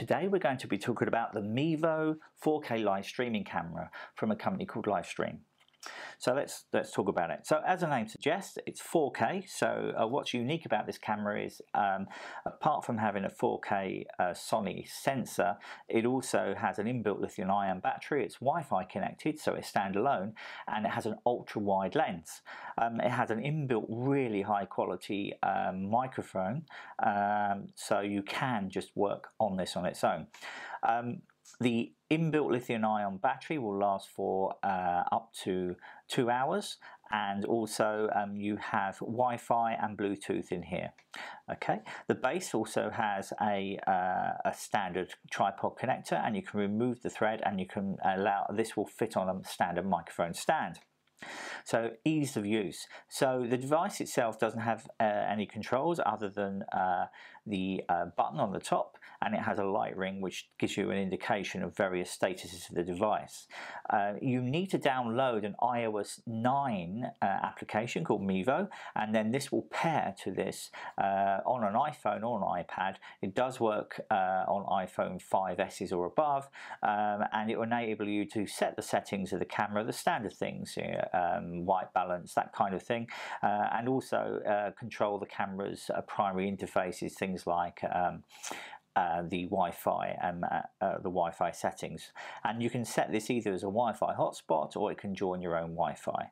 Today we're going to be talking about the Mevo 4K live streaming camera from a company called Livestream. So let's talk about it. So as the name suggests, it's 4K. So what's unique about this camera is apart from having a 4K Sony sensor, it also has an inbuilt lithium-ion battery. It's Wi-Fi connected, so it's standalone, and it has an ultra-wide lens. It has an inbuilt really high-quality microphone, so you can just work on this on its own. The inbuilt lithium-ion battery will last for up to 2 hours, and also you have Wi-Fi and Bluetooth in here. Okay, the base also has a standard tripod connector, and you can remove the thread, and you can allow this will fit on a standard microphone stand. So ease of use. So the device itself doesn't have any controls other than the button on the top, and it has a light ring which gives you an indication of various statuses of the device. You need to download an iOS 9 application called Mevo, and then this will pair to this on an iPhone or an iPad. It does work on iPhone 5S's or above, and it will enable you to set the settings of the camera, the standard things, white balance, that kind of thing, and also control the camera's primary interfaces, things like the Wi-Fi and the Wi-Fi settings. And you can set this either as a Wi-Fi hotspot, or it can join your own Wi-Fi.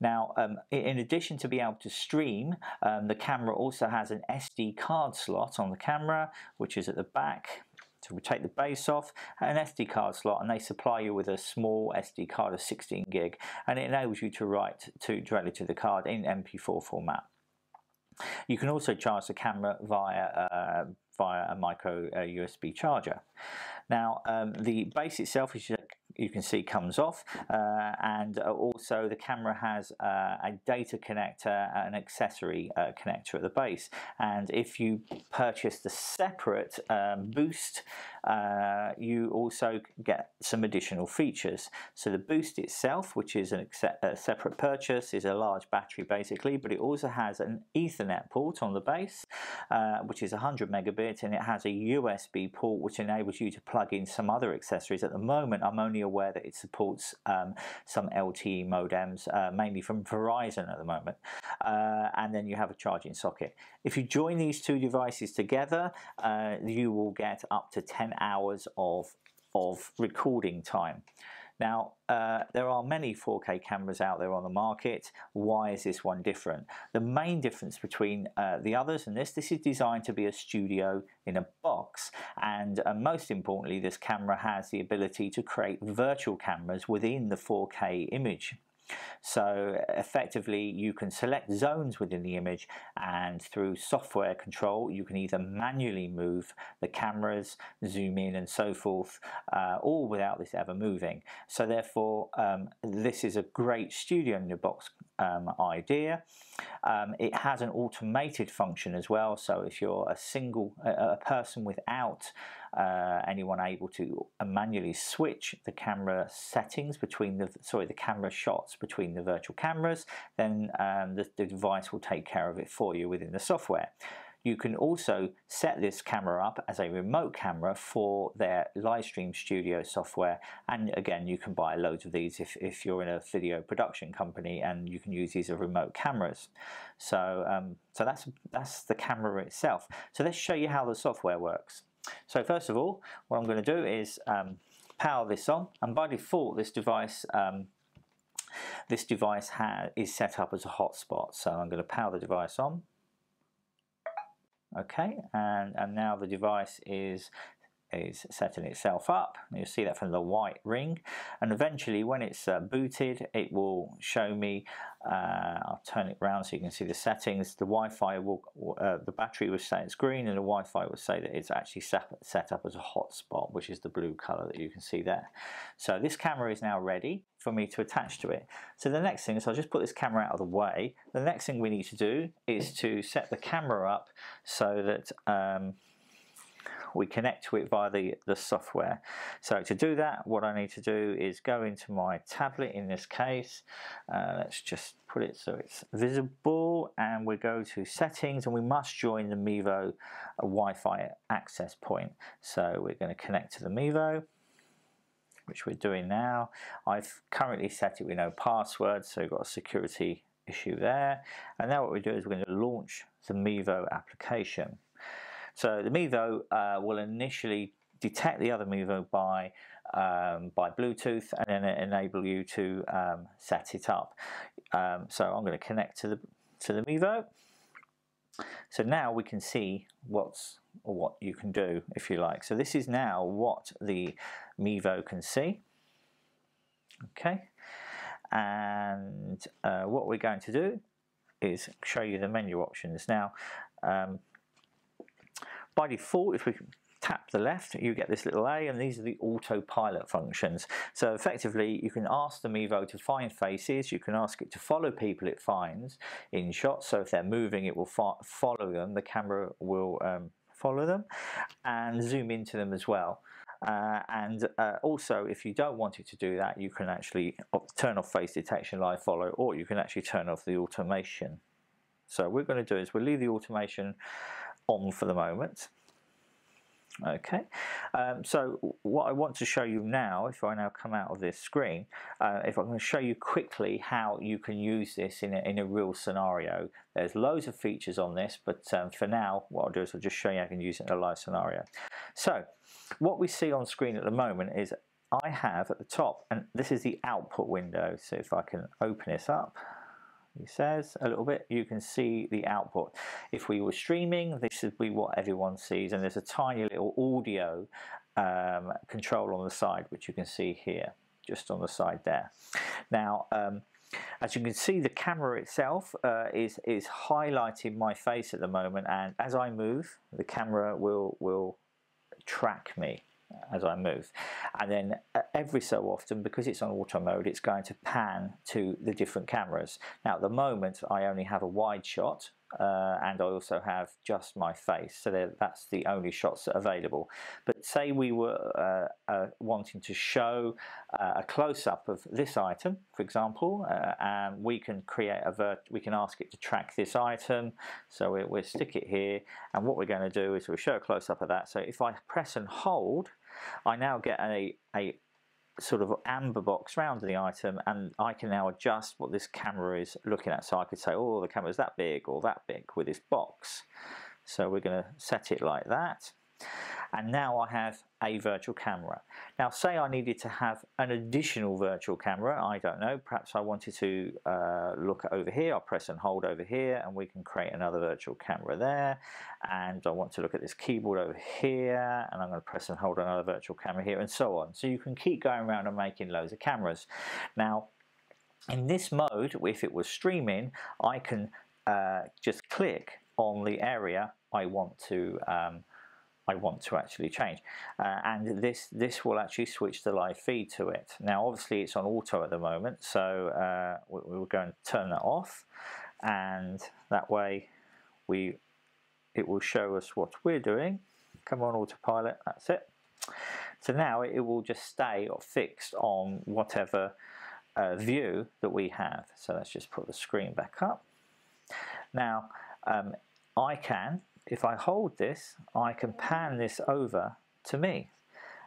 Now, in addition to be able to stream, the camera also has an SD card slot on the camera, which is at the back. So we take the base off, an SD card slot, and they supply you with a small SD card of 16 gig, and it enables you to write directly to the card in MP4 format. You can also charge the camera via a micro USB charger. Now, the base itself, as you can see, comes off, and also the camera has a data connector, an accessory connector at the base. And if you purchase the separate boost, you also get some additional features. So the boost itself, which is a separate purchase, is a large battery basically, but it also has an Ethernet port on the base, which is 100 megabits, and it has a USB port which enables you to plug in some other accessories. At the moment, I'm only aware that it supports some LTE modems, mainly from Verizon at the moment, and then you have a charging socket. If you join these two devices together, you will get up to 10 hours of recording time. Now, there are many 4K cameras out there on the market. Why is this one different? The main difference between the others and this is designed to be a studio in a box, and most importantly, this camera has the ability to create virtual cameras within the 4K image. So effectively you can select zones within the image, and through software control you can either manually move the cameras, zoom in and so forth, all without this ever moving. So therefore this is a great studio in the box idea. It has an automated function as well, so if you're a person without anyone able to manually switch the camera settings between the camera shots between the virtual cameras, then the device will take care of it for you within the software. You can also set this camera up as a remote camera for their Livestream Studio software, and again you can buy loads of these if you're in a video production company, and you can use these as remote cameras. So that's the camera itself. So let's show you how the software works. So first of all, what I'm going to do is power this on, and by default this device is set up as a hotspot. So I'm going to power the device on. Okay, and now the device is setting itself up. You'll see that from the white ring, and eventually when it's booted, it will show me, I'll turn it around so you can see the settings. The Wi-Fi the battery will say it's green, and the Wi-Fi will say that it's actually set up as a hotspot, which is the blue color that you can see there. So this camera is now ready for me to attach to it. So the next thing is, I'll just put this camera out of the way. The next thing we need to do is to set the camera up so that we connect to it via the software. So to do that, what I need to do is go into my tablet in this case. Let's just put it so it's visible, and we go to settings, and we must join the Mevo Wi-Fi access point. So we're going to connect to the Mevo, which we're doing now. I've currently set it with no password, so we've got a security issue there. And now what we do is we're going to launch the Mevo application. So the Mevo will initially detect the other Mevo by Bluetooth, and then enable you to set it up. So I'm going to connect to the Mevo. So now we can see what you can do, if you like. So this is now what the Mevo can see. Okay, and what we're going to do is show you the menu options. Now, by default, if we tap the left, you get this little A, and these are the autopilot functions. So effectively, you can ask the Mevo to find faces, you can ask it to follow people it finds in shots, so if they're moving it will follow them, the camera will follow them, and zoom into them as well. Also, if you don't want it to do that, you can actually turn off face detection, live follow, or you can actually turn off the automation. So what we're going to do is we'll leave the automation on for the moment. Okay, so what I want to show you now, if I now come out of this screen, if I'm going to show you quickly how you can use this in a real scenario. There's loads of features on this, but for now what I'll do is I'll just show you how I can use it in a live scenario. So what we see on screen at the moment is I have at the top, and this is the output window, so if I can open this up, it says a little bit, you can see the output. If we were streaming, this would be what everyone sees, and there's a tiny little audio control on the side, which you can see here, just on the side there. Now, as you can see, the camera itself is highlighting my face at the moment, and as I move, the camera will track me as I move, and then every so often, because it's on auto mode, it's going to pan to the different cameras. Now at the moment I only have a wide shot, and I also have just my face, so that's the only shots that are available. But say we were wanting to show a close-up of this item, for example, and we can create we can ask it to track this item. So we'll stick it here, and what we're going to do is we'll show a close-up of that. So if I press and hold, I now get a sort of amber box around the item, and I can now adjust what this camera is looking at. So I could say, oh, the camera's that big or that big with this box. So we're going to set it like that. And now I have a virtual camera. Now say I needed to have an additional virtual camera, I don't know, perhaps I wanted to look over here. I'll press and hold over here, and we can create another virtual camera there. And I want to look at this keyboard over here, and I'm going to press and hold another virtual camera here, and so on. So you can keep going around and making loads of cameras. Now in this mode, if it was streaming, I can just click on the area I want to actually change, and this will actually switch the live feed to it. Now obviously it's on auto at the moment, so we're going to turn that off, and that way it will show us what we're doing. Come on, autopilot, that's it. So now it will just stay fixed on whatever view that we have. So let's just put the screen back up. Now I can, if I hold this, I can pan this over to me,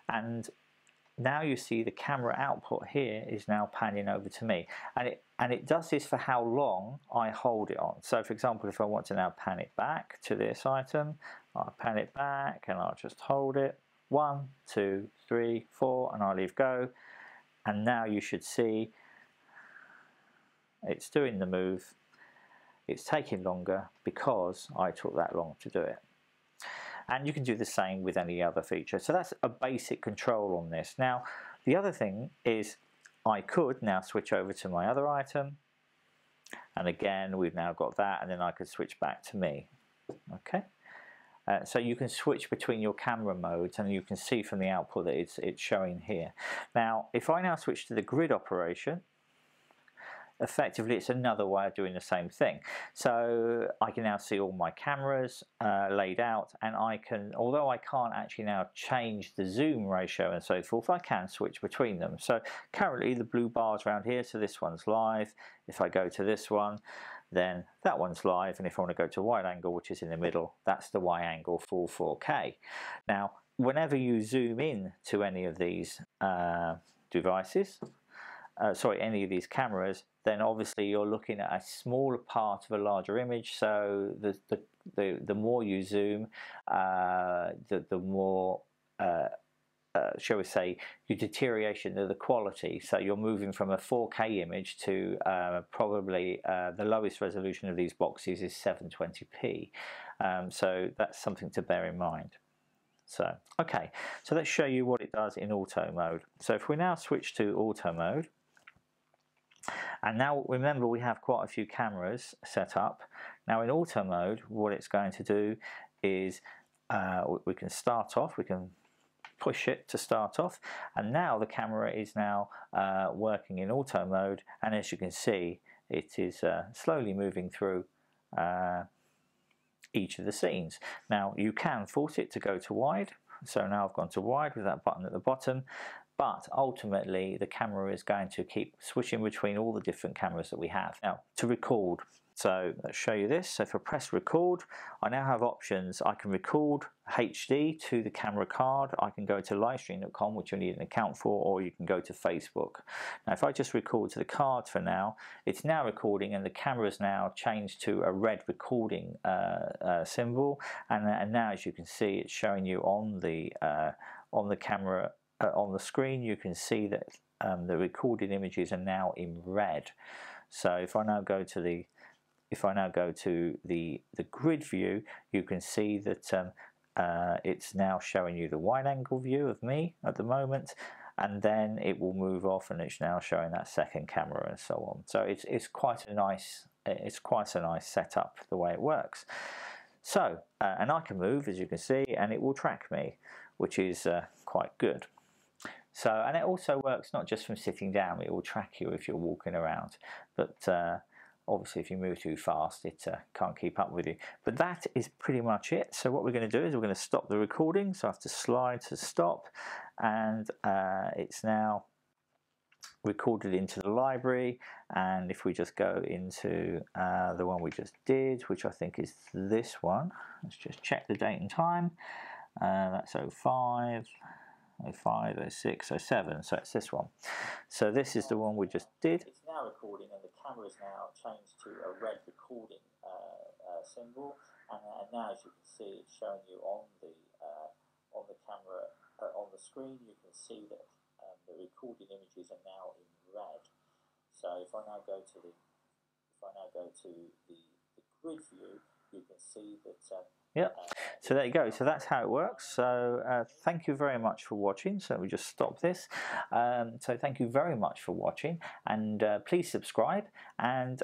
and now you see the camera output here is now panning over to me, and it does this for how long I hold it on. So for example, if I want to now pan it back to this item, I'll pan it back and I'll just hold it 1, 2, 3, 4, and I'll leave go, and now you should see it's doing the move. It's taking longer because I took that long to do it. And you can do the same with any other feature. So that's a basic control on this. Now, the other thing is I could now switch over to my other item. And again, we've now got that, and then I could switch back to me. Okay. So you can switch between your camera modes, and you can see from the output that it's showing here. Now, if I now switch to the grid operation, effectively it's another way of doing the same thing. So I can now see all my cameras laid out, and I can, although I can't actually now change the zoom ratio and so forth, I can switch between them. So currently the blue bars around here, so this one's live. If I go to this one, then that one's live, and if I want to go to wide angle, which is in the middle, that's the Y angle full 4K. Now, whenever you zoom in to any of these devices, any of these cameras, then obviously you're looking at a smaller part of a larger image. So the more you zoom, the more shall we say, your deterioration of the quality. So you're moving from a 4K image to probably the lowest resolution of these boxes is 720p. So that's something to bear in mind. So, okay, so let's show you what it does in auto mode. So if we now switch to auto mode, and now remember we have quite a few cameras set up. Now in auto mode, what it's going to do is we can start off, we can push it to start off, and now the camera is now working in auto mode, and as you can see it is slowly moving through each of the scenes. Now you can force it to go to wide, so now I've gone to wide with that button at the bottom, but ultimately the camera is going to keep switching between all the different cameras that we have. Now to record, so let's show you this. So if I press record, I now have options. I can record HD to the camera card, I can go to livestream.com, which you need an account for, or you can go to Facebook. Now if I just record to the card for now, it's now recording, and the camera's now changed to a red recording symbol, and now as you can see it's showing you on the camera, on the screen, you can see that the recorded images are now in red. So if I now go to the grid view, you can see that it's now showing you the wide angle view of me at the moment, and then it will move off and it's now showing that second camera and so on. So it's quite a nice setup the way it works. So and I can move, as you can see, and it will track me, which is quite good. So, and it also works not just from sitting down, it will track you if you're walking around, but obviously if you move too fast it can't keep up with you. But that is pretty much it. So what we're going to do is we're going to stop the recording, so I have to slide to stop, and it's now recorded into the library. And if we just go into the one we just did, which I think is this one, let's just check the date and time. That's 05, 05, 06, 07, so it's this one. So this is the one we just did. It's now recording, and the camera is now changed to a red recording symbol, and now as you can see it's showing you on the camera, on the screen, you can see that the recorded images are now in red. So if I now go to the grid view, you can see that yeah, so there you go. So that's how it works. So thank you very much for watching. So we just stop this. So thank you very much for watching, and please subscribe and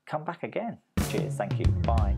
come back again. Cheers. Thank you. Bye.